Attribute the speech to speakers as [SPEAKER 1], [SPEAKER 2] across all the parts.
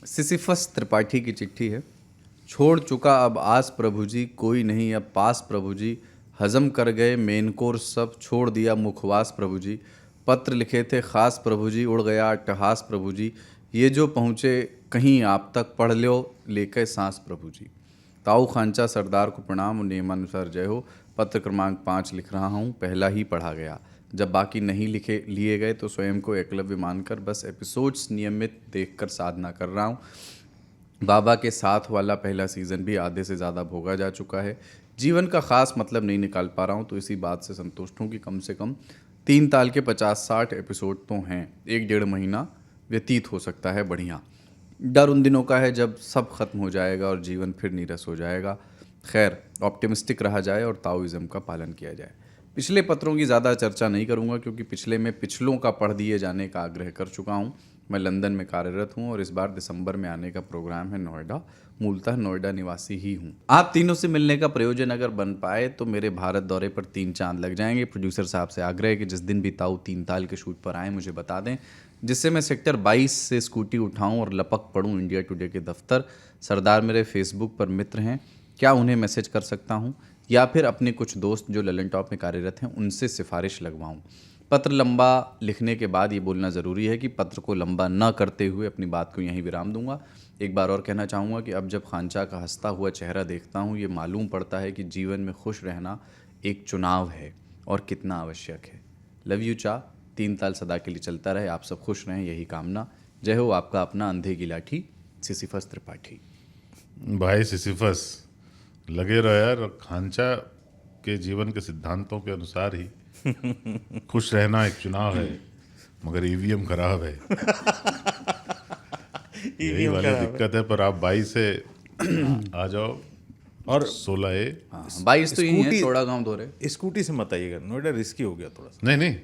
[SPEAKER 1] Sisyphus Tripathi की चिट्ठी है। छोड़ चुका अब आस प्रभु जी, कोई नहीं अब पास प्रभु जी। हजम कर गए मेन कोर्स सब, छोड़ दिया मुखवास प्रभु जी। पत्र लिखे थे खास प्रभु जी, उड़ गया अट्टहास प्रभु जी। ये जो पहुँचे कहीं आप तक, पढ़ लो लेकर सांस प्रभु जी। ताऊ खांचा सरदार को प्रणाम, नियमानुसार जय हो। पत्र क्रमांक 5 लिख रहा हूँ, पहला ही पढ़ा गया। जब बाकी नहीं लिखे लिए गए तो स्वयं को एकलव्य मानकर बस एपिसोड्स नियमित देखकर साधना कर रहा हूँ। बाबा के साथ वाला पहला सीज़न भी आधे से ज़्यादा भोगा जा चुका है। जीवन का ख़ास मतलब नहीं निकाल पा रहा हूँ, तो इसी बात से संतुष्ट हूँ कि कम से कम 3 ताल के 50-60 एपिसोड तो हैं। 1-1.5 महीना व्यतीत हो सकता है बढ़िया। डर उन दिनों का है जब सब खत्म हो जाएगा और जीवन फिर नीरस हो जाएगा। खैर, ऑप्टिमिस्टिक रहा जाए और ताओइज़्म का पालन किया जाए। पिछले पत्रों की ज़्यादा चर्चा नहीं करूंगा क्योंकि पिछले में पिछलों का पढ़ दिए जाने का आग्रह कर चुका हूं। मैं लंदन में कार्यरत हूं और इस बार दिसंबर में आने का प्रोग्राम है नोएडा। मूलतः नोएडा निवासी ही हूं। आप तीनों से मिलने का प्रयोजन अगर बन पाए तो मेरे भारत दौरे पर 3 चांद लग जाएंगे। प्रोड्यूसर साहब से आग्रह है कि जिस दिन भी ताऊ 3 ताल के शूट पर आए मुझे बता दें, जिससे मैं सेक्टर 22 से स्कूटी उठाऊं और लपक पड़ूं इंडिया टुडे के दफ्तर। सरदार मेरे फेसबुक पर मित्र हैं, क्या उन्हें मैसेज कर सकता हूं या फिर अपने कुछ दोस्त जो ललन टॉप में कार्यरत हैं उनसे सिफारिश लगवाऊं। पत्र लंबा लिखने के बाद ये बोलना ज़रूरी है कि पत्र को लंबा न करते हुए अपनी बात को यहीं विराम दूंगा। एक बार और कहना चाहूँगा कि अब जब खांचा का हंसता हुआ चेहरा देखता हूँ, ये मालूम पड़ता है कि जीवन में खुश रहना एक चुनाव है और कितना आवश्यक है। लव यू चा। 3 ताल सदा के लिए चलता रहे, आप सब खुश रहें, यही कामना। जय हो आपका अपना अंधे की लाठी सिसिफस त्रिपाठी।
[SPEAKER 2] भाई सिसिफस, लगे रहो यार। खांचा के जीवन के सिद्धांतों के अनुसार ही खुश रहना एक चुनाव है, मगर ईवीएम खराब है। यही वाली दिक्कत है। पर आप 22 से आ जाओ और 16A।
[SPEAKER 1] 22 तो यही है, थोड़ा गाँव धोरे।
[SPEAKER 3] स्कूटी से मत आइएगा, नोएडा रिस्की हो गया थोड़ा सा।
[SPEAKER 2] नहीं नहीं,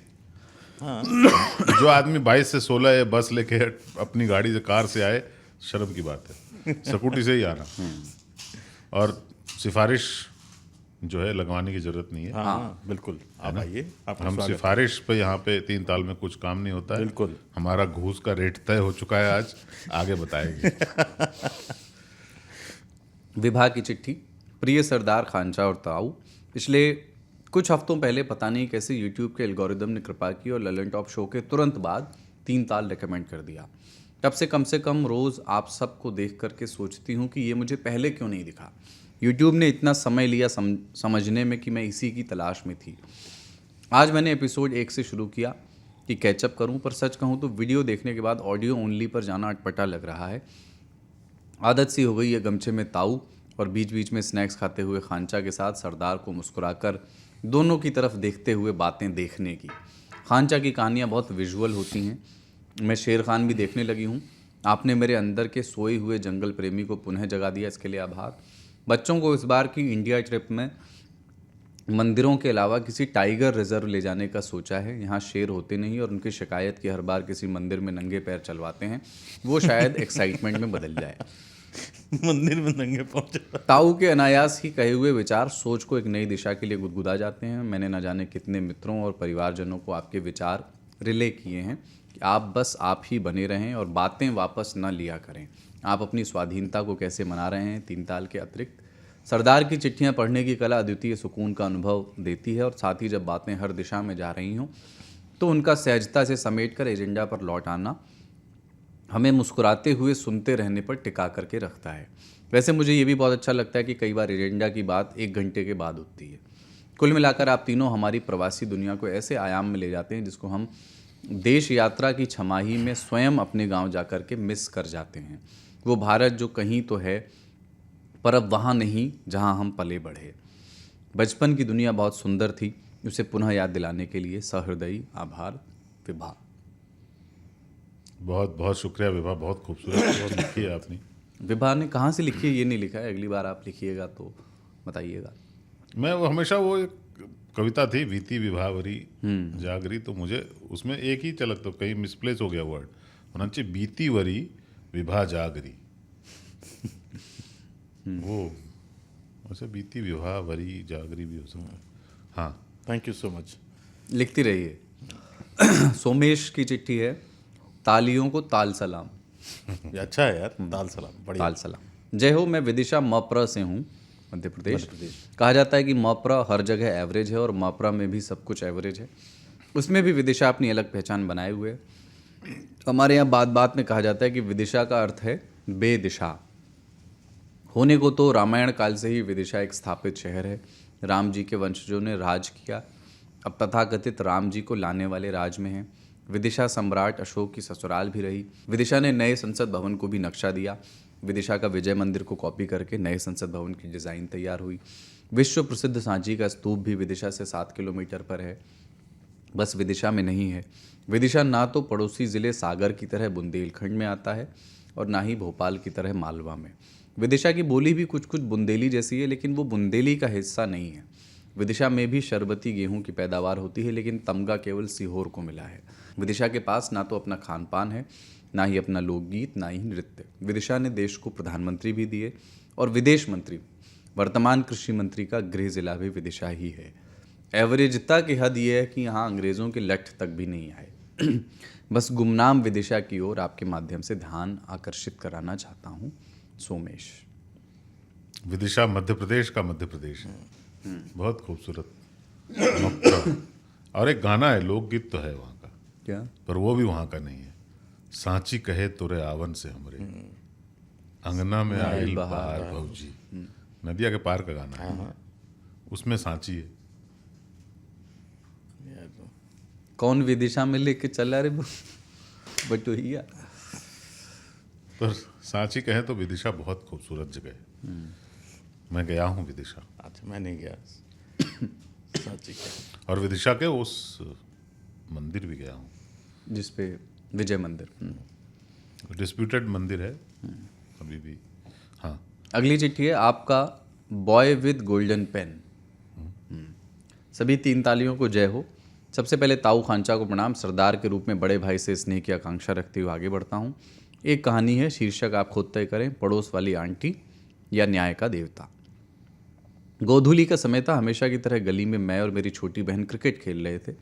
[SPEAKER 2] जो आदमी 22 से 16A बस लेके अपनी गाड़ी से कार से आए, शर्म की बात है। स्कूटी से ही आना। और सिफारिश जो है लगवाने की जरूरत नहीं है।
[SPEAKER 3] हाँ बिल्कुल, आप आइए।
[SPEAKER 2] हम सिफारिश पे यहाँ पे 3 ताल में कुछ काम नहीं होता है।
[SPEAKER 3] बिल्कुल,
[SPEAKER 2] हमारा घूस का रेट तय हो चुका है, आज आगे बताएंगे।
[SPEAKER 1] विभा की चिट्ठी। प्रिय सरदार खांचा और ताऊ, पिछले कुछ हफ्तों पहले पता नहीं कैसे यूट्यूब के एल्गोरिदम ने कृपा की और ललन टॉप शो के तुरंत बाद 3 ताल रिकमेंड कर दिया। तब से कम रोज़ आप सबको देख करके सोचती हूँ कि ये मुझे पहले क्यों नहीं दिखा। यूट्यूब ने इतना समय लिया समझने में कि मैं इसी की तलाश में थी। आज मैंने एपिसोड 1 से शुरू किया कि कैचअप करूं, पर सच कहूं तो वीडियो देखने के बाद ऑडियो ओनली पर जाना अटपटा लग रहा है। आदत सी हो गई है गमछे में ताऊ और बीच बीच में स्नैक्स खाते हुए खांचा के साथ सरदार को मुस्कुराकर दोनों की तरफ देखते हुए बातें देखने की। खांचा की कहानियाँ बहुत विजुअल होती हैं। मैं शेर खान भी देखने लगी हूँ। आपने मेरे अंदर के सोए हुए जंगल प्रेमी को पुनः जगा दिया, इसके लिए आभार। बच्चों को इस बार की इंडिया ट्रिप में मंदिरों के अलावा किसी टाइगर रिजर्व ले जाने का सोचा है। यहाँ शेर होते नहीं और उनकी शिकायत की हर बार किसी मंदिर में नंगे पैर चलवाते हैं, वो शायद एक्साइटमेंट में बदल जाए।
[SPEAKER 3] मंदिर में नंगे पहुंचे।
[SPEAKER 1] ताऊ के अनायास ही कहे हुए विचार सोच को एक नई दिशा के लिए गुदगुदा जाते हैं। मैंने न जाने कितने मित्रों और परिवारजनों को आपके विचार रिले किए हैं कि आप बस आप ही बने रहें और बातें वापस न लिया करें। आप अपनी स्वाधीनता को कैसे मना रहे हैं 3 ताल के अतिरिक्त। सरदार की चिट्ठियां पढ़ने की कला अद्वितीय सुकून का अनुभव देती है और साथ ही जब बातें हर दिशा में जा रही हों तो उनका सहजता से समेटकर एजेंडा पर लौट आना हमें मुस्कुराते हुए सुनते रहने पर टिका करके रखता है। वैसे मुझे ये भी बहुत अच्छा लगता है कि कई बार एजेंडा की बात 1 घंटे के बाद होती है। कुल मिलाकर आप तीनों हमारी प्रवासी दुनिया को ऐसे आयाम में ले जाते हैं जिसको हम देश यात्रा की छमाही में स्वयं अपने गांव जाकर के मिस कर जाते हैं। वो भारत जो कहीं तो है पर अब वहाँ नहीं जहाँ हम पले बढ़े। बचपन की दुनिया बहुत सुंदर थी, उसे पुनः याद दिलाने के लिए सहृदयी आभार। विभा।
[SPEAKER 2] बहुत बहुत शुक्रिया विभा, बहुत खूबसूरत लिखी है आपने।
[SPEAKER 1] विभा ने कहाँ से लिखी है ये नहीं लिखा है, अगली बार आप लिखिएगा तो बताइएगा।
[SPEAKER 2] मैं वो हमेशा वो एक कविता थी वीति विभावरी जागरी, तो मुझे उसमें एक ही चलक, तो कहीं मिसप्लेस हो गया वर्ड, होना चाहिए बीती वरी विभा जागरी। वो वैसे बीती विवाह वरी जागरी भी हो सकता है। हाँ,
[SPEAKER 3] थैंक यू सो मच।
[SPEAKER 1] लिखती रहिए। सोमेश की चिट्ठी है। तालियों को ताल सलाम।
[SPEAKER 3] ये अच्छा है यार, दाल सलाम बढ़िया।
[SPEAKER 1] ताल सलाम। जय हो, मैं विदिशा मप्र से हूँ, मध्य प्रदेश। कहा जाता है कि मप्र हर जगह एवरेज है और मप्र में भी सब कुछ एवरेज है। उसमें भी विदिशा अपनी अलग पहचान बनाए हुए है। हमारे यहाँ बात बात में कहा जाता है कि विदिशा का अर्थ है बेदिशा। होने को तो रामायण काल से ही विदिशा एक स्थापित शहर है। राम जी के वंशजों ने राज किया, अब तथाकथित राम जी को लाने वाले राज में हैं। विदिशा सम्राट अशोक की ससुराल भी रही। विदिशा ने नए संसद भवन को भी नक्शा दिया। विदिशा का विजय मंदिर को कॉपी करके नए संसद भवन की डिज़ाइन तैयार हुई। विश्व प्रसिद्ध सांची का स्तूप भी विदिशा से 7 किलोमीटर पर है। बस विदिशा में नहीं है, विदिशा ना तो पड़ोसी ज़िले सागर की तरह बुंदेलखंड में आता है और ना ही भोपाल की तरह मालवा में। विदिशा की बोली भी कुछ कुछ बुंदेली जैसी है, लेकिन वो बुंदेली का हिस्सा नहीं है। विदिशा में भी शरबती गेहूं की पैदावार होती है, लेकिन तमगा केवल सीहोर को मिला है। विदिशा के पास ना तो अपना खान पान है, ना ही अपना लोकगीत, ना ही नृत्य। विदिशा ने देश को प्रधानमंत्री भी दिए और विदेश मंत्री। वर्तमान कृषि मंत्री का गृह जिला भी विदिशा ही है। एवरेजता की हद यह है कि यहाँ अंग्रेज़ों के लठ तक भी नहीं आए। बस गुमनाम विदिशा की ओर आपके माध्यम से ध्यान आकर्षित कराना चाहता हूँ। सोमेश।
[SPEAKER 2] विदिशा मध्य प्रदेश का मध्य प्रदेश है, बहुत खूबसूरत मप्र। और एक गाना है, लोकगीत तो है वहाँ का,
[SPEAKER 1] क्या?
[SPEAKER 2] पर वो भी वहाँ का नहीं है। सांची कहे तुरे आवन से हमरे, अंगना में आइल बहार भौजी। नदिया के पार का गाना है, उसमें सांची है।
[SPEAKER 1] कौन विदिशा में लेके चला रे बटोहिया?
[SPEAKER 2] पर सांची कहे तो विदिशा बहुत खूबसूरत जगह है। मैं गया हूँ विदिशा,
[SPEAKER 3] अच्छा, मैं नहीं गया सांची का।
[SPEAKER 2] और विदिशा के उस मंदिर भी गया हूँ
[SPEAKER 1] जिसपे विजय मंदिर।
[SPEAKER 2] डिस्प्यूटेड मंदिर है अभी भी। हाँ,
[SPEAKER 1] अगली चिट्ठी है आपका, बॉय विद गोल्डन पेन। सभी 3 तालियों को जय हो। सबसे पहले ताऊ खांचा को प्रणाम। सरदार के रूप में बड़े भाई से स्नेह की आकांक्षा रखते हुए आगे बढ़ता हूँ। एक कहानी है, शीर्षक आप खुद तय करें, पड़ोस वाली आंटी या न्याय का देवता। गोधूली का समय था। हमेशा की तरह गली में मैं और मेरी छोटी बहन क्रिकेट खेल रहे थे।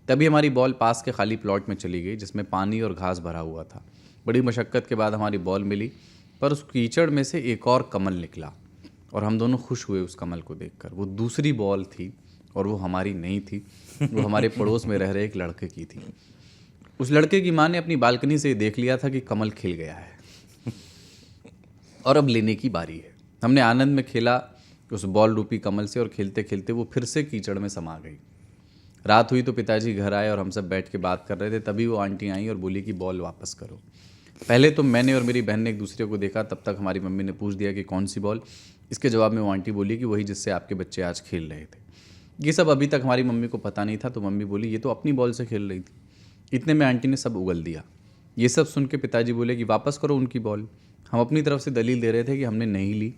[SPEAKER 1] तभी हमारी बॉल पास के खाली प्लॉट में चली गई, जिसमें पानी और घास भरा हुआ था। बड़ी मशक्क़त के बाद हमारी बॉल मिली, पर उस कीचड़ में से एक और कमल निकला और हम दोनों खुश हुए उस कमल को देखकर। वो दूसरी बॉल थी और वो हमारी नहीं थी, वो हमारे पड़ोस में रह रहे एक लड़के की थी। उस लड़के की माँ ने अपनी बालकनी से देख लिया था कि कमल खिल गया है और अब लेने की बारी है। हमने आनंद में खेला उस बॉल रूपी कमल से और खेलते खेलते वो फिर से कीचड़ में समा गई। रात हुई तो पिताजी घर आए और हम सब बैठ के बात कर रहे थे। तभी वो आंटी आई और बोली कि बॉल वापस करो। पहले तो मैंने और मेरी बहन ने एक दूसरे को देखा, तब तक हमारी मम्मी ने पूछ दिया कि कौन सी बॉल। इसके जवाब में वो आंटी बोली कि वही जिससे आपके बच्चे आज खेल रहे थे। ये सब अभी तक हमारी मम्मी को पता नहीं था, तो मम्मी बोली ये तो अपनी बॉल से खेल रही थी। इतने में आंटी ने सब उगल दिया। ये सब सुन के पिताजी बोले कि वापस करो उनकी बॉल। हम अपनी तरफ से दलील दे रहे थे कि हमने नहीं ली,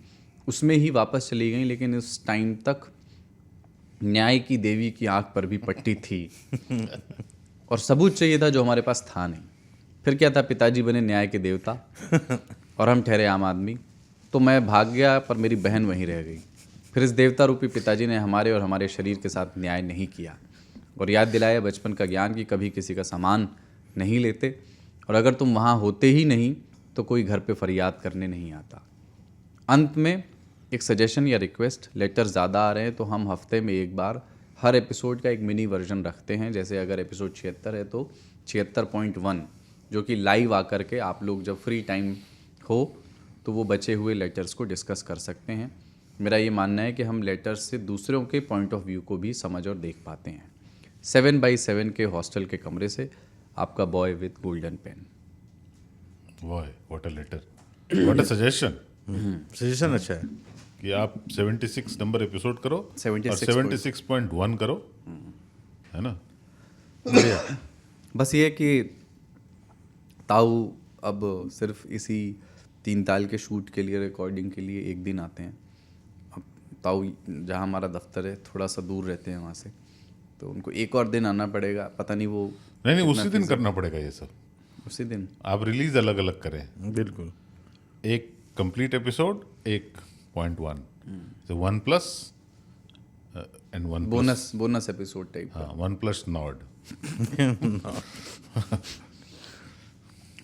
[SPEAKER 1] उसमें ही वापस चली गई, लेकिन उस टाइम तक न्याय की देवी की आंख पर भी पट्टी थी और सबूत चाहिए था जो हमारे पास था नहीं। फिर क्या था, पिताजी बने न्याय के देवता और हम ठहरे आम आदमी। तो मैं भाग गया, पर मेरी बहन वहीं रह गई। फिर इस देवता रूपी पिताजी ने हमारे और हमारे शरीर के साथ न्याय नहीं किया और याद दिलाया बचपन का ज्ञान कि कभी किसी का सामान नहीं लेते, और अगर तुम वहाँ होते ही नहीं तो कोई घर पे फरियाद करने नहीं आता। अंत में एक सजेशन या रिक्वेस्ट, लेटर ज़्यादा आ रहे हैं तो हम हफ्ते में एक बार हर एपिसोड का एक मिनी वर्जन रखते हैं। जैसे अगर एपिसोड 76 है तो 76.1, जो कि लाइव आकर के आप लोग जब फ्री टाइम हो तो वो बचे हुए लेटर्स को डिस्कस कर सकते हैं। मेरा ये मानना है कि हम लेटर्स से दूसरों के पॉइंट ऑफ व्यू को भी समझ और देख पाते हैं। 7x7 के हॉस्टल के कमरे से आपका boy with golden pen.
[SPEAKER 2] What a letter, what a suggestion.
[SPEAKER 3] Suggestion अच्छा है
[SPEAKER 2] कि आप 76 नंबर एपिसोड करो और 76.1 करो, है ना।
[SPEAKER 1] बस ये कि ताऊ अब सिर्फ इसी 3 ताल के शूट के लिए, रिकॉर्डिंग के लिए एक दिन आते हैं। अब ताऊ जहाँ हमारा दफ्तर है थोड़ा सा दूर रहते हैं वहाँ से, तो उनको एक और दिन आना पड़ेगा। पता नहीं वो
[SPEAKER 2] नहीं उसी दिन करना पड़ेगा ये सब।
[SPEAKER 1] उसी दिन
[SPEAKER 2] आप रिलीज अलग अलग करें,
[SPEAKER 3] बिल्कुल।
[SPEAKER 2] एक कंप्लीट एपिसोड, एक 0.1, तो 1+ एंड 1+
[SPEAKER 1] बोनस एपिसोड टाइप।
[SPEAKER 2] हाँ, 1+ नॉड।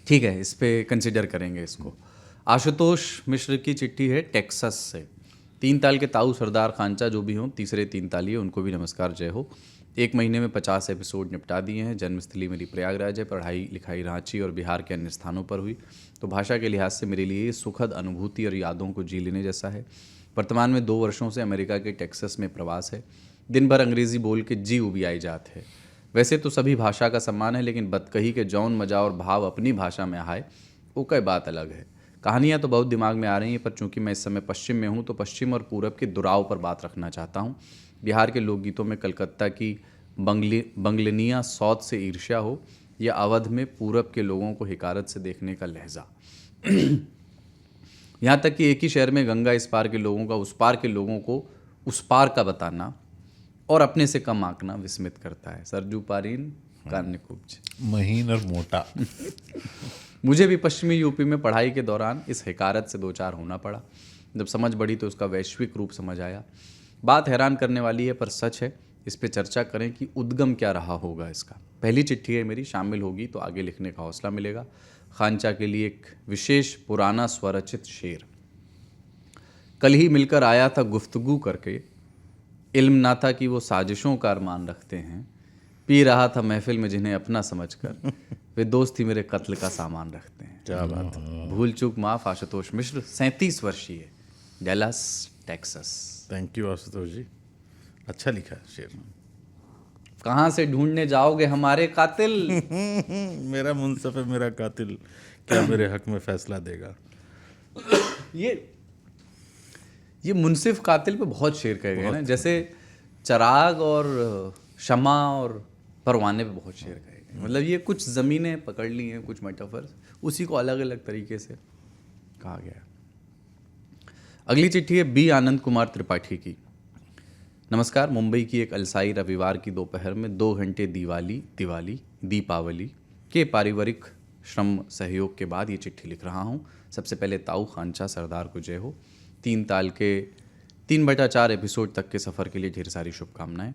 [SPEAKER 1] ठीक है, इस पे कंसिडर करेंगे इसको। आशुतोष मिश्र की चिट्ठी है टेक्सास से। 3 ताल के ताऊ सरदार खांचा जो भी हों, तीसरे 3 ताली है, उनको भी नमस्कार, जय हो। 1 महीने में 50 एपिसोड निपटा दिए हैं। जन्मस्थली मेरी प्रयागराज है, पढ़ाई लिखाई रांची और बिहार के अन्य स्थानों पर हुई, तो भाषा के लिहाज से मेरे लिए ये सुखद अनुभूति और यादों को जी लेने जैसा है। वर्तमान में 2 वर्षों से अमेरिका के टेक्सास में प्रवास है। दिन भर अंग्रेज़ी बोल के जी उबियाई जात है। वैसे तो सभी भाषा का सम्मान है, लेकिन बदकही के जौन मजा और भाव अपनी भाषा में आए वो कई बात अलग है। कहानियाँ तो बहुत दिमाग में आ रही हैं, पर चूंकि मैं इस समय पश्चिम में हूँ तो पश्चिम और पूरब के दुराव पर बात रखना चाहता हूँ। बिहार के लोकगीतों में कलकत्ता की बंगलिनिया सौत से ईर्ष्या हो, या अवध में पूरब के लोगों को हिकारत से देखने का लहजा। यहाँ तक कि एक ही शहर में गंगा इस पार के लोगों का उस पार के लोगों को उस पार का बताना और अपने से कम आंकना विस्मित करता है। सरजू पारीन कान्यकुब्ज।
[SPEAKER 2] महीन और मोटा।
[SPEAKER 1] मुझे भी पश्चिमी यूपी में पढ़ाई के दौरान इस हिकारत से 2-4 होना पड़ा। जब समझ बढ़ी तो उसका वैश्विक रूप समझ आया। बात हैरान करने वाली है, पर सच है। इस पे चर्चा करें कि उद्गम क्या रहा होगा इसका। पहली चिट्ठी है मेरी, शामिल होगी तो आगे लिखने का हौसला मिलेगा। खांचा के लिए एक विशेष पुराना स्वरचित शेर। कल ही मिलकर आया था गुफ्तगू करके, इल्म ना था कि वो साजिशों का अरमान रखते हैं। पी रहा था महफिल में जिन्हें अपना समझकर, वे दोस्त ही मेरे कत्ल का सामान रखते हैं।
[SPEAKER 3] क्या बात है।
[SPEAKER 1] भूल चूक माफ। आशुतोष मिश्र, 37 वर्षीय, Dallas Texas.
[SPEAKER 3] Thank you Ashutosh ji, अच्छा लिखा है शेर।
[SPEAKER 1] कहाँ से ढूंढने जाओगे हमारे कातिल?
[SPEAKER 3] मेरा मुंसफ है मेरा कातिल, क्या मेरे हक में फैसला देगा।
[SPEAKER 1] ये मुंसिफ कातिल पे बहुत शेर कहे गए ना, जैसे चराग और शमा और परवाने पे बहुत शेर कहे गए। मतलब ये कुछ ज़मीनें पकड़ ली हैं, कुछ मेटाफर्स, उसी को अलग अलग तरीके से कहा गया। अगली चिट्ठी है बी आनंद कुमार त्रिपाठी की। नमस्कार। मुंबई की एक अलसाई रविवार की दोपहर में 2 घंटे दीपावली के पारिवारिक श्रम सहयोग के बाद ये चिट्ठी लिख रहा हूँ। सबसे पहले ताऊ खांचा सरदार को जय हो। 3 ताल के 3/4 एपिसोड तक के सफ़र के लिए ढेर सारी शुभकामनाएं।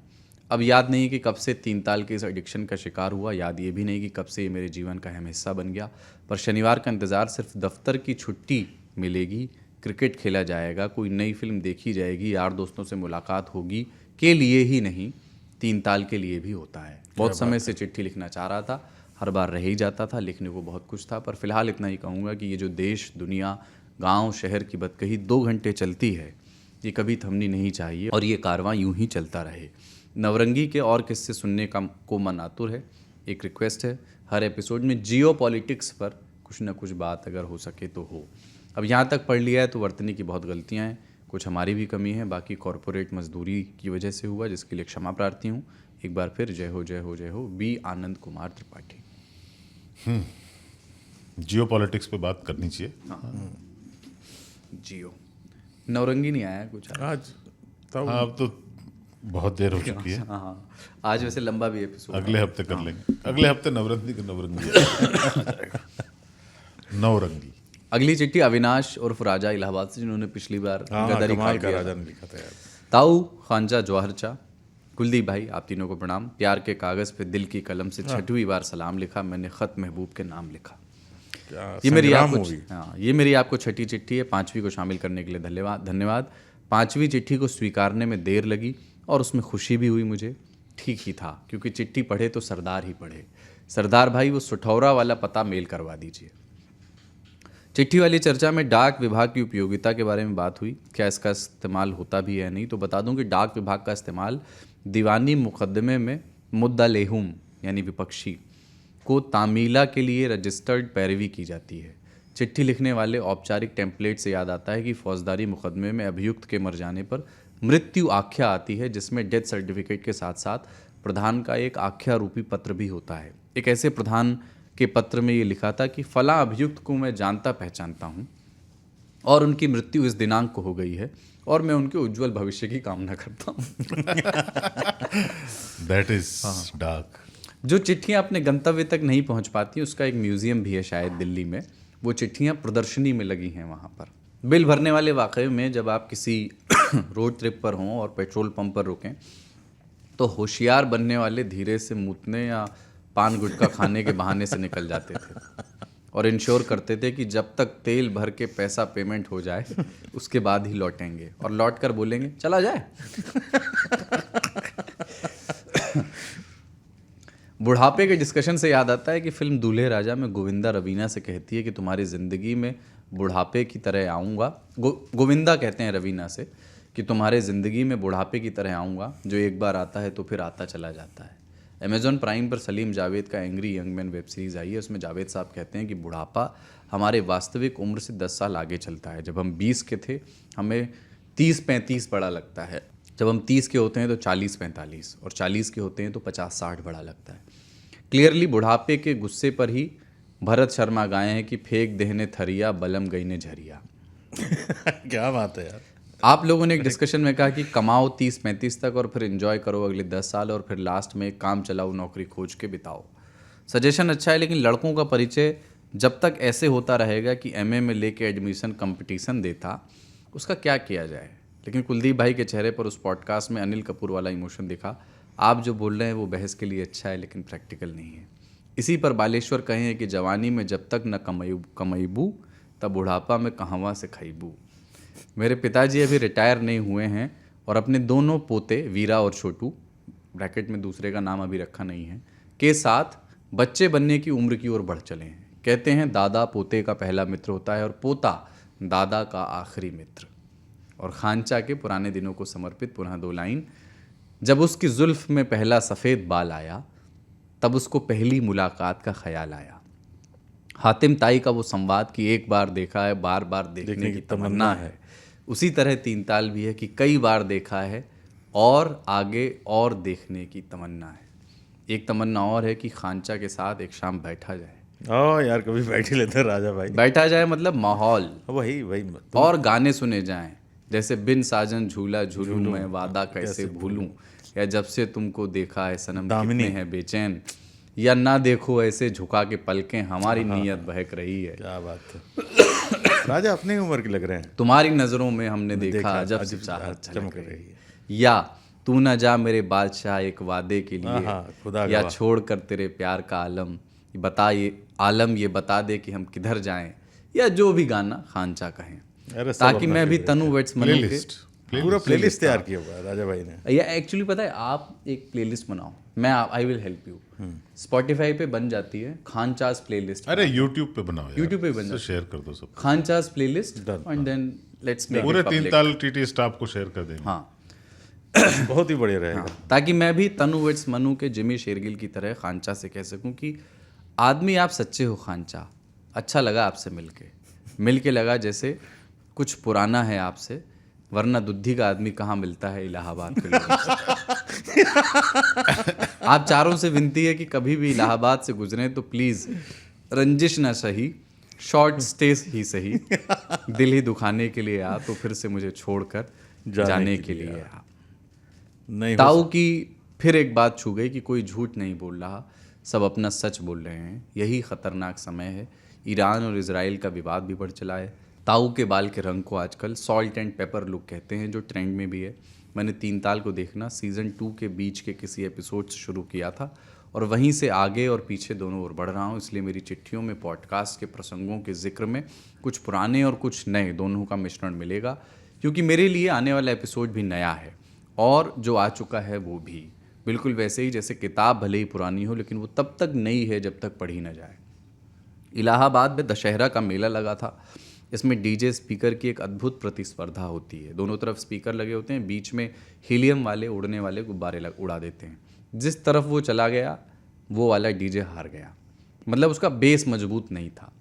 [SPEAKER 1] अब याद नहीं कि कब से 3 ताल के इस एडिक्शन का शिकार हुआ, याद ये भी नहीं कि कब से ये मेरे जीवन का अहम हिस्सा बन गया, पर शनिवार का इंतज़ार सिर्फ दफ्तर की छुट्टी मिलेगी, क्रिकेट खेला जाएगा, कोई नई फिल्म देखी जाएगी, यार दोस्तों से मुलाकात होगी के लिए ही नहीं, 3 ताल के लिए भी होता है। बहुत समय से चिट्ठी लिखना चाह रहा था, हर बार रह ही जाता था। लिखने को बहुत कुछ था, पर फिलहाल इतना ही कहूँगा कि ये जो देश दुनिया गांव शहर की बदकही 2 घंटे चलती है, ये कभी थमनी नहीं चाहिए और ये कारवां यूं ही चलता रहे। नवरंगी के और किस्से सुनने को मन आतुर है। एक रिक्वेस्ट है, हर एपिसोड में जियो पॉलिटिक्स पर कुछ ना कुछ बात अगर हो सके तो हो। अब यहाँ तक पढ़ लिया है तो वर्तनी की बहुत गलतियाँ हैं, कुछ हमारी भी कमी है, बाकी कॉरपोरेट मजदूरी की वजह से हुआ, जिसके लिए क्षमा प्रार्थी हूँ। एक बार फिर जय हो जय हो जय हो। बी आनंद कुमार त्रिपाठी।
[SPEAKER 2] जियो पॉलिटिक्स पे बात करनी चाहिए।
[SPEAKER 1] जियो नवरंगी नहीं आया कुछ
[SPEAKER 3] आज ताऊ
[SPEAKER 2] हाँ, अब तो बहुत देर हो चुकी है।
[SPEAKER 1] हाँ, आज वैसे लंबा भी एपिसोड।
[SPEAKER 2] अगले हफ्ते कर लेंगे। अगले हफ्ते नवरंगी।
[SPEAKER 1] अगली चिट्ठी अविनाश उर्फ राजा इलाहाबाद से, जिन्होंने पिछली बार गदरी
[SPEAKER 3] कमाल का
[SPEAKER 1] का
[SPEAKER 3] राजा ने लिखा था यार।
[SPEAKER 1] ताऊ खांजा जौहरचा, कुलदीप भाई, आप तीनों को प्रणाम। प्यार के कागज़ पे दिल की कलम से 6वीं बार सलाम लिखा, मैंने ख़त महबूब के नाम लिखा। ये मेरी आपको 6ठी चिट्ठी है। 5वीं को शामिल करने के लिए धन्यवाद। 5वीं चिट्ठी को स्वीकारने में देर लगी और उसमें खुशी भी हुई मुझे। ठीक ही था, क्योंकि चिट्ठी पढ़े तो सरदार ही पढ़े। सरदार भाई, वो सुठौरा वाला पता मेल करवा दीजिए। चिट्ठी वाली चर्चा में डाक विभाग की उपयोगिता के बारे में बात हुई, क्या इसका इस्तेमाल होता भी है नहीं, तो बता दूं कि डाक विभाग का इस्तेमाल दीवानी मुकदमे में मुद्दा लेहुम यानी विपक्षी को तामीला के लिए रजिस्टर्ड पैरवी की जाती है। चिट्ठी लिखने वाले औपचारिक टेम्पलेट से याद आता है कि फौजदारी मुकदमे में अभियुक्त के मर जाने पर मृत्यु आख्या आती है, जिसमें डेथ सर्टिफिकेट के साथ साथ प्रधान का एक आख्या रूपी पत्र भी होता है। एक ऐसे प्रधान के पत्र में ये लिखा था कि फला अभियुक्त को मैं जानता पहचानता हूँ और उनकी मृत्यु इस दिनांक को हो गई है और मैं उनके उज्जवल भविष्य की कामना करता हूँ।
[SPEAKER 2] That is dark.
[SPEAKER 1] जो चिट्ठियाँ अपने गंतव्य तक नहीं पहुँच पाती, उसका एक म्यूज़ियम भी है शायद दिल्ली में। वो चिट्ठियाँ प्रदर्शनी में लगी हैं वहाँ पर। बिल भरने वाले वाक़े में जब आप किसी रोड ट्रिप पर हों और पेट्रोल पंप पर रुकें तो होशियार बनने वाले धीरे से मूतने या पान गुटखा खाने के बहाने से निकल जाते थे। और इंश्योर करते थे कि जब तक तेल भर के पैसा पेमेंट हो जाए उसके बाद ही लौटेंगे, और लौट कर बोलेंगे चला जाए। बुढ़ापे के डिस्कशन से याद आता है कि फिल्म दूल्हे राजा में गोविंदा रवीना से कहती है कि तुम्हारी ज़िंदगी में बुढ़ापे की तरह आऊँगा। गोविंदा कहते हैं रवीना से कि तुम्हारे ज़िंदगी में बुढ़ापे की तरह आऊँगा, जो एक बार आता है तो फिर आता चला जाता है। अमेज़ॉन प्राइम पर सलीम जावेद का angry young man web series आई है। उसमें जावेद साहब कहते हैं कि बुढ़ापा हमारे वास्तविक उम्र से 10 साल आगे चलता है। जब हम 20 के थे हमें 30-35 बड़ा लगता है, जब हम 30 के होते हैं तो 40-45, और 40 के होते हैं तो 50-60 बड़ा लगता है। क्लियरली बुढ़ापे के गुस्से पर ही भरत शर्मा गाए हैं कि फेंक देहने थरिया बलम गई ने झरिया।
[SPEAKER 3] क्या बात है यार।
[SPEAKER 1] आप लोगों ने एक डिस्कशन में कहा कि कमाओ 30-35 तक और फिर एंजॉय करो अगले 10 साल, और फिर लास्ट में काम चलाओ नौकरी खोज के बिताओ। सजेशन अच्छा है, लेकिन लड़कों का परिचय जब तक ऐसे होता रहेगा कि एमए में लेके एडमिशन कंपटीशन देता, उसका क्या किया जाए। लेकिन कुलदीप भाई के चेहरे पर उस पॉडकास्ट में अनिल कपूर वाला इमोशन दिखा। आप जो बोल रहे हैं वो बहस के लिए अच्छा है लेकिन प्रैक्टिकल नहीं है। इसी पर बालेश्वर कहे हैं कि जवानी में जब तक न कमैबू तब बुढ़ापा में कहवा से खैबू। मेरे पिताजी अभी रिटायर नहीं हुए हैं और अपने दोनों पोते वीरा और छोटू, ब्रैकेट में दूसरे का नाम अभी रखा नहीं है, के साथ बच्चे बनने की उम्र की ओर बढ़ चले हैं। कहते हैं दादा पोते का पहला मित्र होता है और पोता दादा का आखिरी मित्र। और खांचा के पुराने दिनों को समर्पित पुनः 2 लाइन। जब उसकी जुल्फ में पहला सफ़ेद बाल आया तब उसको पहली मुलाकात का ख्याल आया। हातिम ताई का वो संवाद कि एक बार देखा है बार बार देखने की तमन्ना है, उसी तरह 3 ताल भी है कि कई बार देखा है और आगे और देखने की तमन्ना है। एक तमन्ना और है कि खांचा के साथ एक शाम बैठा जाए।
[SPEAKER 3] ओ यार कभी बैठ ही लेते हैं राजा भाई।
[SPEAKER 1] बैठा जाए मतलब माहौल,
[SPEAKER 3] वही
[SPEAKER 1] और गाने सुने जाएं, जैसे बिन साजन झूला झूलूं मैं वादा कैसे भूलूं, या जब से तुमको देखा है सनम कितने हैं बेचैन, या ना देखो ऐसे झुका के पलकें हमारी नीयत बहक रही है।
[SPEAKER 3] क्या बात है। राजा अपनी उम्र के लग रहे हैं।
[SPEAKER 1] तुम्हारी नज़रों में हमने देखा जब से चाहत चमक रही है, या तू ना जा मेरे बादशाह एक वादे के लिए, या छोड़ कर तेरे प्यार का आलम ये बता दे कि हम किधर जाएं, या जो भी गाना खांचा कहें, ताकि मैं भी तनु वेट्स मनु के
[SPEAKER 3] पूरा प्लेलिस्ट तैयार किया हुआ है राजा भाई ने।
[SPEAKER 1] या एक्चुअली पता है, आप एक प्लेलिस्ट बनाओ, I will help you. Spotify पे बन जाती है खानचास प्लेलिस्ट।
[SPEAKER 2] अरे यूट्यूब पे बनाओ यार,
[SPEAKER 1] यूट्यूब पे बन जाए,
[SPEAKER 2] शेयर कर दो सब
[SPEAKER 1] खानचास playlist, and then let's make
[SPEAKER 2] पूरे 3 ताल टीटी स्टाफ को शेयर कर देंगे।
[SPEAKER 1] हाँ
[SPEAKER 3] बहुत ही बढ़िया रहेगा।
[SPEAKER 1] ताकि मैं भी तनु वेट्स मनु के जिमी शेरगिल की तरह खांचा से कह सकूं कि आदमी आप सच्चे हो खांचा, अच्छा लगा आपसे मिलके लगा जैसे कुछ पुराना है आपसे, वरना दुद्धि का आदमी कहाँ मिलता है इलाहाबाद के लोगों से। आप चारों से विनती है कि कभी भी इलाहाबाद से गुजरें तो प्लीज़ रंजिश ना सही, शॉर्ट स्टे ही सही, दिल ही दुखाने के लिए आ, तो फिर से मुझे छोड़कर जाने के लिए आ।
[SPEAKER 3] नहीं
[SPEAKER 1] ताऊ की फिर एक बात छू गई कि कोई झूठ नहीं बोल रहा, सब अपना सच बोल रहे हैं। यही खतरनाक समय है। ईरान और इजराइल का विवाद भी बढ़ चला है। ताऊ के बाल के रंग को आजकल सॉल्ट एंड पेपर लुक कहते हैं, जो ट्रेंड में भी है। मैंने 3 ताल को देखना सीज़न 2 के बीच के किसी एपिसोड से शुरू किया था और वहीं से आगे और पीछे दोनों ओर बढ़ रहा हूँ। इसलिए मेरी चिट्ठियों में पॉडकास्ट के प्रसंगों के जिक्र में कुछ पुराने और कुछ नए दोनों का मिश्रण मिलेगा, क्योंकि मेरे लिए आने वाला एपिसोड भी नया है और जो आ चुका है वो भी बिल्कुल वैसे ही जैसे किताब भले ही पुरानी हो लेकिन वो तब तक नई है जब तक पढ़ी न जाए। इलाहाबाद में दशहरा का मेला लगा था। इसमें डीजे स्पीकर की एक अद्भुत प्रतिस्पर्धा होती है। दोनों तरफ स्पीकर लगे होते हैं, बीच में हीलियम वाले उड़ने वाले गुब्बारे उड़ा देते हैं। जिस तरफ वो चला गया वो वाला डीजे हार गया, मतलब उसका बेस मजबूत नहीं था।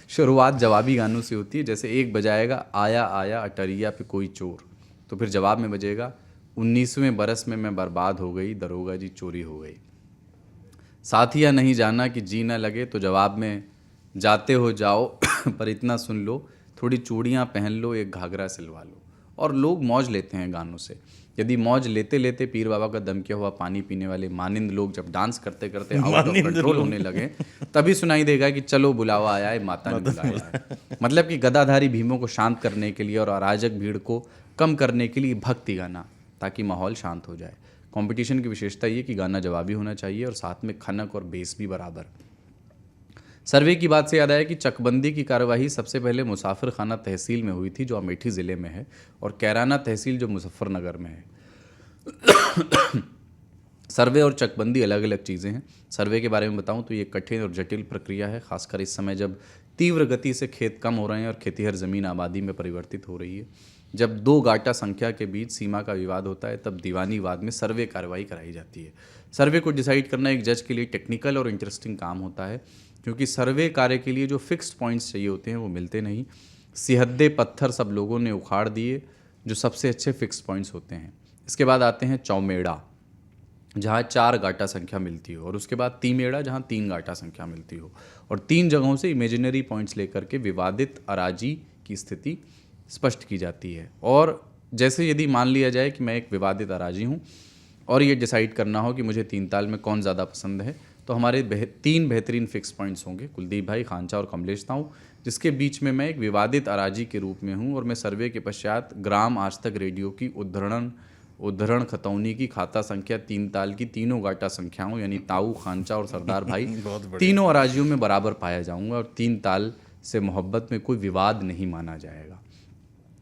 [SPEAKER 1] शुरुआत जवाबी गानों से होती है, जैसे एक बजाएगा आया आया अटरिया पे कोई चोर, तो फिर जवाब में बजेगा 19वें बरस में मैं बर्बाद हो गई, दरोगा जी चोरी हो गई। साथिया नहीं जाना कि जी ना लगे, तो जवाब में जाते हो जाओ पर इतना सुन लो, थोड़ी चूड़ियाँ पहन लो, एक घाघरा सिलवा लो। और लोग मौज लेते हैं गानों से। यदि मौज लेते लेते पीर बाबा का दम किया हुआ पानी पीने वाले मानिंद लोग जब डांस करते करते आउट ऑफ कंट्रोल होने लगे, तभी सुनाई देगा कि चलो बुलावा आया है, माता ने बुलाया है। मतलब कि गदाधारी भीमों को शांत करने के लिए और अराजक भीड़ को कम करने के लिए भक्ति गाना, ताकि माहौल शांत हो जाए। कंपटीशन की विशेषता ये कि गाना जवाबी होना चाहिए और साथ में खनक और बेस भी बराबर। सर्वे की बात से याद आया कि चकबंदी की कार्यवाही सबसे पहले मुसाफिर खाना तहसील में हुई थी जो अमेठी ज़िले में है, और कैराना तहसील जो मुजफ्फरनगर में है। सर्वे और चकबंदी अलग अलग चीज़ें हैं। सर्वे के बारे में बताऊं तो ये कठिन और जटिल प्रक्रिया है, खासकर इस समय जब तीव्र गति से खेत कम हो रहे हैं और खेतीहर ज़मीन आबादी में परिवर्तित हो रही है। जब दो गाटा संख्या के बीच सीमा का विवाद होता है तब दीवानी वाद में सर्वे कार्रवाई कराई जाती है। सर्वे को डिसाइड करना एक जज के लिए टेक्निकल और इंटरेस्टिंग काम होता है, क्योंकि सर्वे कार्य के लिए जो फिक्स्ड पॉइंट्स चाहिए होते हैं वो मिलते नहीं। सिहद्दे पत्थर सब लोगों ने उखाड़ दिए जो सबसे अच्छे फिक्स्ड पॉइंट्स होते हैं। इसके बाद आते हैं चौमेड़ा, जहाँ 4 गाटा संख्या मिलती हो, और उसके बाद तीमेड़ा, जहाँ 3 गाटा संख्या मिलती हो, और 3 जगहों से इमेजिनरी पॉइंट्स लेकर के विवादित अराजी की स्थिति स्पष्ट की जाती है। और जैसे यदि मान लिया जाए कि मैं एक विवादित अराजी हूँ और ये डिसाइड करना हो कि मुझे 3 ताल में कौन ज़्यादा पसंद है, तो हमारे 3 बेहतरीन फिक्स पॉइंट्स होंगे, कुलदीप भाई, खांचा और कमलेश ताऊ, जिसके बीच में मैं एक विवादित अराजी के रूप में हूँ। और मैं सर्वे के पश्चात ग्राम आज तक रेडियो की उद्धरण खतौनी की खाता संख्या 3 ताल की तीनों गाटा संख्याओं यानी ताऊ, खांचा और सरदार भाई तीनों अराजियों में बराबर पाया जाऊंगा, और 3 ताल से मोहब्बत में कोई विवाद नहीं माना जाएगा,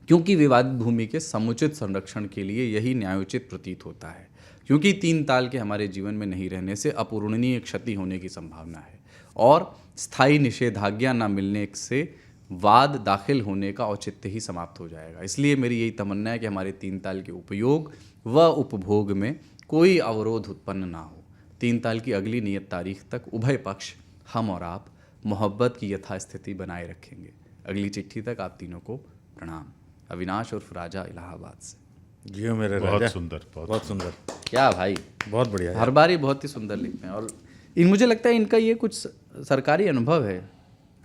[SPEAKER 1] क्योंकि विवादित भूमि के समुचित संरक्षण के लिए यही न्यायोचित प्रतीत होता है। क्योंकि 3 ताल के हमारे जीवन में नहीं रहने से अपूरणीय क्षति होने की संभावना है, और स्थायी निषेधाज्ञा न मिलने से वाद दाखिल होने का औचित्य ही समाप्त हो जाएगा। इसलिए मेरी यही तमन्ना है कि हमारे 3 ताल के उपयोग व उपभोग में कोई अवरोध उत्पन्न ना हो। 3 ताल की अगली नियत तारीख तक उभय पक्ष, हम और आप, मोहब्बत की यथास्थिति बनाए रखेंगे। अगली चिट्ठी तक आप तीनों को प्रणाम। अविनाश उर्फ राजा, इलाहाबाद से।
[SPEAKER 3] जियो मेरे
[SPEAKER 2] बहुत
[SPEAKER 3] राजा।
[SPEAKER 2] सुंदर,
[SPEAKER 3] बहुत सुंदर,
[SPEAKER 1] क्या भाई,
[SPEAKER 3] बहुत बढ़िया है।
[SPEAKER 1] हर बार ही बहुत ही सुंदर लिखते हैं, और मुझे लगता है इनका ये कुछ सरकारी अनुभव है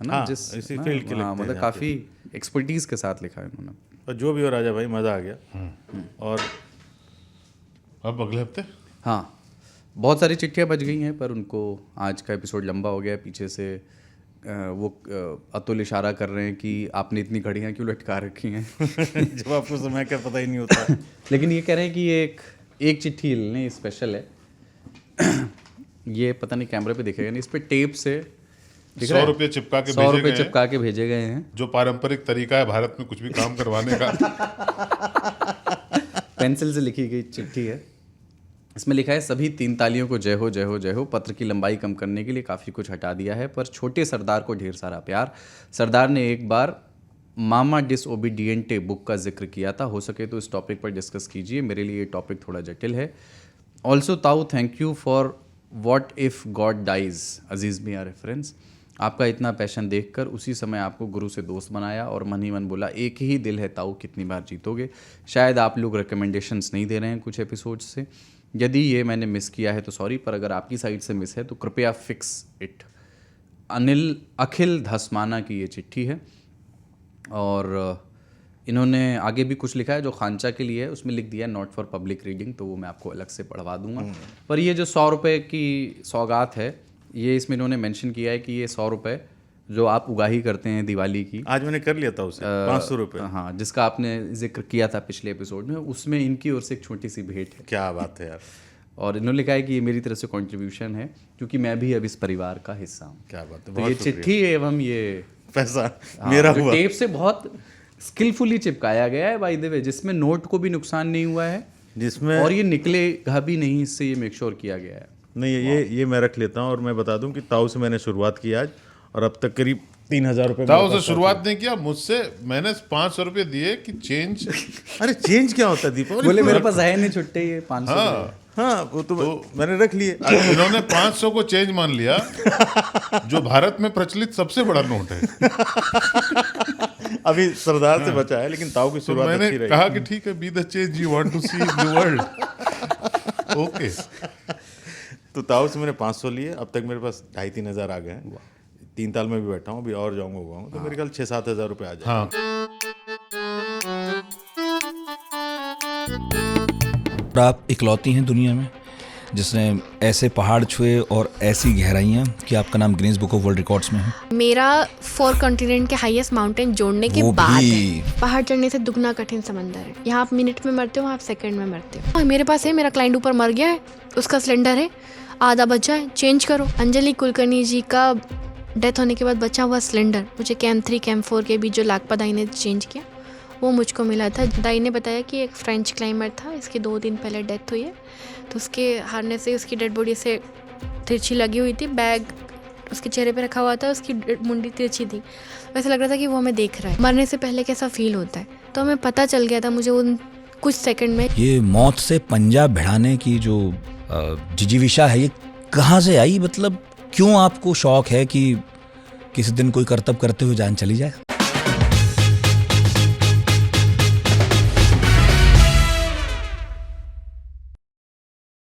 [SPEAKER 1] ना,
[SPEAKER 3] हाँ,
[SPEAKER 1] जिस
[SPEAKER 3] इसी
[SPEAKER 1] ना,
[SPEAKER 3] फील्ड के
[SPEAKER 1] हाँ,
[SPEAKER 3] लिखते हैं
[SPEAKER 1] मतलब काफ़ी एक्सपर्टीज के साथ लिखा है इन्होंने।
[SPEAKER 3] और जो भी हो राजा भाई, मज़ा आ गया। और
[SPEAKER 2] अब अगले हफ्ते
[SPEAKER 1] हाँ, बहुत सारी चिट्ठियाँ बच गई हैं, पर उनको आज का एपिसोड लंबा हो गया है। पीछे से वो अतुल इशारा कर रहे हैं कि आपने इतनी घड़ियाँ क्यों लटका रखी हैं।
[SPEAKER 3] जब आपको समय का पता ही नहीं होता।
[SPEAKER 1] लेकिन ये कह रहे हैं कि ये एक चिट्ठी लेने स्पेशल है। ये पता नहीं कैमरे पे दिखेगा नहीं, इस पे टेप से
[SPEAKER 2] 100 रुपये चिपका के
[SPEAKER 1] 100 रुपये चिपका के भेजे गए हैं।
[SPEAKER 2] जो पारंपरिक तरीका है भारत में कुछ भी काम करवाने का।
[SPEAKER 1] पेंसिल से लिखी गई चिट्ठी है। इसमें लिखा है, सभी 3 तालियों को जय हो जय हो जय हो। पत्र की लंबाई कम करने के लिए काफ़ी कुछ हटा दिया है, पर छोटे सरदार को ढेर सारा प्यार। सरदार ने एक बार मामा डिसओबीडिएंटे बुक का जिक्र किया था, हो सके तो इस टॉपिक पर डिस्कस कीजिए, मेरे लिए ये टॉपिक थोड़ा जटिल है। ऑल्सो ताऊ, thank you for what if God dies, Aziz Miyan reference. आपका इतना पैशन देखकर उसी समय आपको गुरु से दोस्त बनाया और मन ही मन बोला, एक ही दिल है ताऊ, कितनी बार जीतोगे। शायद आप लोग रिकमेंडेशंस नहीं दे रहे हैं कुछ एपिसोड्स से। यदि ये मैंने मिस किया है तो सॉरी, पर अगर आपकी साइड से मिस है तो कृपया फिक्स इट। अखिल धसमाना की ये चिट्ठी है, और इन्होंने आगे भी कुछ लिखा है जो खांचा के लिए है, उसमें लिख दिया है नॉट फॉर पब्लिक रीडिंग, तो वो मैं आपको अलग से पढ़वा दूंगा। पर ये जो 100 रुपये की सौगात है, ये इसमें इन्होंने मेंशन किया है कि ये 100 रुपये जो आप उगाही करते हैं दिवाली की,
[SPEAKER 3] आज मैंने कर लिया था उसे 500 रुपये।
[SPEAKER 1] हाँ, जिसका आपने जिक्र किया था पिछले एपिसोड में, उसमें इनकी ओर से एक छोटी सी भेंट है।
[SPEAKER 3] क्या बात है यार।
[SPEAKER 1] और इन्होंने लिखा है कि ये मेरी तरफ से कंट्रीब्यूशन है, क्योंकि मैं भी अब इस परिवार का हिस्सा हूँ।
[SPEAKER 3] क्या बात है,
[SPEAKER 1] तो ये
[SPEAKER 3] बहुत
[SPEAKER 1] चिट्ठी एवं ये
[SPEAKER 3] पैसा
[SPEAKER 1] मेरा
[SPEAKER 3] हुआ।
[SPEAKER 1] टेप से बहुत स्किलफुली चिपकाया गया है बाय द वे, जिसमें नोट को भी नुकसान नहीं हुआ है,
[SPEAKER 3] जिसमें
[SPEAKER 1] और ये निकलेगा भी नहीं, इससे ये मेक श्योर किया गया है।
[SPEAKER 3] नहीं, ये मैं रख लेता हूँ। और मैं बता दूं कि ताऊ से मैंने शुरुआत की आज, और अब तक करीब 3000 रुपये।
[SPEAKER 2] ताऊ से शुरुआत नहीं किया, मुझसे मैंने 500 रुपये दिए कि चेंज।
[SPEAKER 3] अरे चेंज क्या होता है दीपावली?
[SPEAKER 1] बोले मेरे पास है नहीं छुट्टे, ये 500
[SPEAKER 2] हाँ,
[SPEAKER 3] हाँ, वो तो मैंने रख लिए।
[SPEAKER 2] इन्होंने 500 को चेंज मान लिया, जो भारत में प्रचलित सबसे बड़ा नोट है।
[SPEAKER 3] अभी सरदार से बचा है, लेकिन ताऊ की
[SPEAKER 2] तो
[SPEAKER 3] शुरुआत
[SPEAKER 2] मैंने
[SPEAKER 3] अच्छी रही।
[SPEAKER 2] कहा कि ठीक है, be the change you want to see in the world. Okay,
[SPEAKER 3] तो ताऊ से मैंने 500 लिए, अब तक मेरे पास 2,500-3 हज़ार आ गए हैं। 3 ताल में भी बैठा हूँ, अभी और जाऊँगा उगाऊँ, तो मेरे ख्याल 6-7 हज़ार रुपये आ जाए।
[SPEAKER 2] हाँ,
[SPEAKER 4] आप इकलौती हैं दुनिया में जिसने ऐसे पहाड़ छुए और ऐसी गहराइयाँ कि आपका नाम Guinness book of world records में है।
[SPEAKER 5] मेरा 4 कॉन्टिनेंट के हाईएस्ट माउंटेन जोड़ने के
[SPEAKER 4] वो
[SPEAKER 5] बाद
[SPEAKER 4] भी।
[SPEAKER 5] है। पहाड़ चढ़ने से दुगना कठिन समंदर है। यहाँ आप मिनट में मरते हो, वहाँ आप सेकंड में मरते हो। हाँ, मेरे पास है, मेरा क्लाइंट ऊपर मर गया है, उसका सिलेंडर है, आधा बचा है, चेंज करो। अंजलि कुलकर्णी जी का डेथ होने के बाद बचा हुआ सिलेंडर मुझे कैंप 3 कैंप 4 के बीच जो लाकपा दाई ने चेंज किया वो मुझको मिला था। दाई ने बताया कि एक फ्रेंच क्लाइंबर था, इसकी 2 दिन पहले डेथ हुई है, तो उसके हारने से उसकी डेड बॉडी से तिरछी लगी हुई थी, बैग उसके चेहरे पे रखा हुआ था, उसकी मुंडी तिरछी थी, वैसे लग रहा था कि वो हमें देख रहा है। मरने से पहले कैसा फील होता है, तो हमें पता चल गया था मुझे उन कुछ सेकंड में।
[SPEAKER 4] ये मौत से पंजा भिड़ाने की जो जिजीविषा है ये कहाँ से आई, मतलब क्यों आपको शौक है कि किसी दिन कोई करतब करते हुए जान चली जाए?